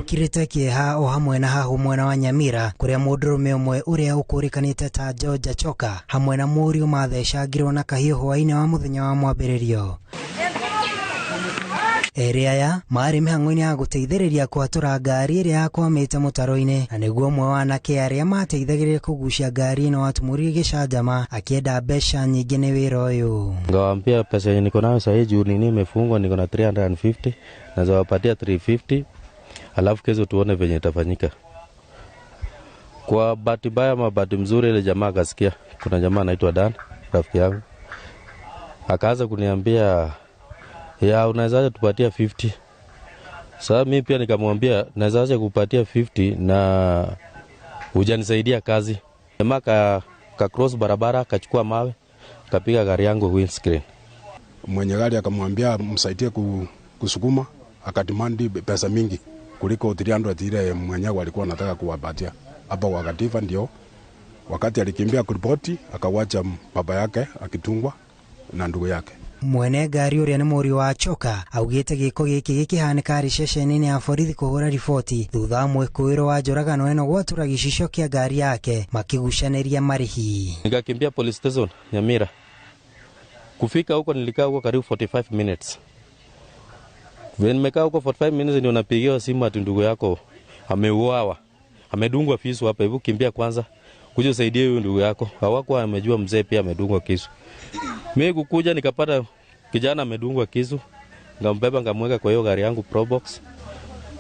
Kirite kieha o hamwe na hahu mwena wa Nyamira kuria mundurume umwe uria ukurikanite ta George Achoka hamwe na mũriũ mathecangirwo na kahiũ hwainĩ wa mũthenya wa mwambĩrĩrio. Eri aya marĩ mĩhang'o-inĩ ya gũteithĩrĩria kwatũra ngari ĩrĩa yakwamĩte mũtaro-inĩ, na nĩguo ũmwe wa anake arĩa mateithagĩrĩria kũgucia ngari ĩno atumũrire gĩcanjama akienda mbeca nyingĩ nĩ wĩra ũyũ. Ngawaambia pesa yenye niko nayo sasa juu nini imefungwa, niko na 350 na zawapatia 350, alafu kesho tuone venye itafanyika. Kwa bahati mbaya ama bahati mzuri ile jamaa akasikia, kuna jamaa anaitwa Dan, rafiki yangu, akaanza kuniambia ya unawezaje tupatia 50. Sasa mimi pia nikamwambia nawezaje kupatia 50 na hujanisaidia kazi. Jamaa ka cross barabara akachukua mawe kapiga gari yangu windscreen. Mwenye gari akamwambia msaidie kusukuma, akatimandi pesa mingi kuliko 300 ile mwenyewe alikuwa anataka kuwapatia. Hapa wakatifa ndio wakati alikimbia kuripoti akawacha baba yake akitungwa na ndugu yake. Mwene ngari uria ni mũriũ wa Achoka augĩte gĩko gĩkĩ gĩkĩhanĩka harĩ ceceni-inĩ ya borithi kũhũra riboti thutha wa mwĩkũĩrwo wa njũragano ĩno gwatura gĩcicio kĩa ngari yake makigucanĩria marĩhi. Nikakimbia police station Nyamira. Kufika huko nilikaa huko karibu 45 minutes. When nimekaa huko 45 minutes ndio napigiwa simu ati ndugu yako ameuawa. Amedungwa kisu hapa, hebu kimbia kwanza kuja usaidie huyo ndugu yako. Hawakuwa amejua mzee pia amedungwa kisu. Mimi kukuja nikapata kijana amedungwa kisu, ngambeba ngamweka kwa hiyo gari yangu Probox.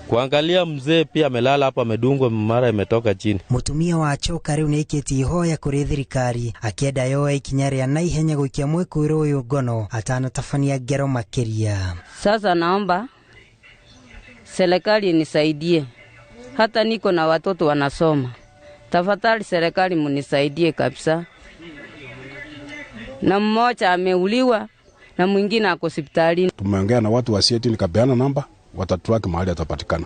Kuangalia mzee pia amelala hapa amedungwa, mara imetoka chini. Mutumia wa Achoka riu nikĩtie ihoya kũrĩ thirikari akienda yoe ikinya rĩa naihenya gũikia mwĩkũĩrwo ũyũ ngono atanatabania ngero makĩria. Sasa naomba serikali inisaidie, hata niko na watoto wanasoma. Tafadhali serikali munisaidie kabisa. Na mmoja ameuliwa na mwingine ako hospitalini. Tumeongea na watu wa CIT nikapeana namba, watatrack mahali atapatikana.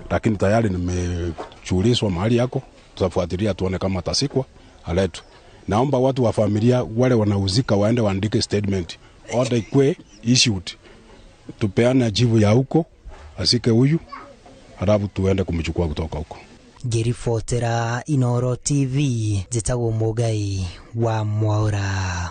Lakini tayari nimechulizwa mahali yako, tutafuatilia tuone kama atasikwa aletu. Naomba watu wa familia wale wanauzika waende waandike statement. Order ikwe issued. Tupeane jibu ya huko, asike huyu, halafu tuende kumchukua kutoka huko. Ngiribotera Inooro TV, njĩtagwo Mũgai wa Mwaura.